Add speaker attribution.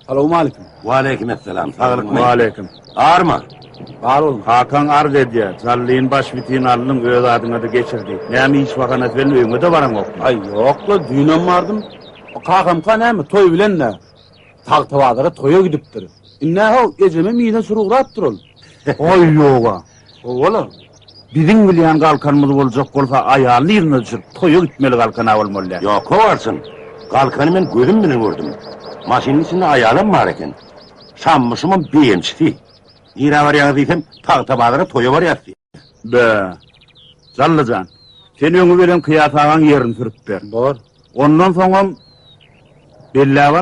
Speaker 1: Selamun aleyküm.
Speaker 2: Aleykümselam. Sağlık mı?
Speaker 3: Aleyküm.
Speaker 2: Ağırma.
Speaker 1: Var olun.
Speaker 3: Hakan ar dedi. Zalliğin baş bitiğini alının öz adına da geçirdi. Neymi hiç vakanat verin öğüne de varan yok.
Speaker 1: Ay yok la düğünem vardım. O kakamka ne mi? Toy bilen ne? Tağtavadara toya gidiptir. Ne hal geceme mide suruğrattır ol.
Speaker 3: Oy yoga.
Speaker 1: Oğlum.
Speaker 3: Bizim bilen kalkanımız olacak olsa ayağını yerine düşürüp toya gitmeli kalkana olmalı.
Speaker 2: Yok o varsın. Kalkanı ben gözüm bile vurdum. Maşinin içinde ayağım var eken. Şammışımın bir emçti. Yine var ya deysem tahta bağlara toya var ya.
Speaker 3: Be. Zallıcan. Sen öngü veren kıyatağın yerini sürüp ver.
Speaker 1: Doğru.
Speaker 3: Ondan sonra bella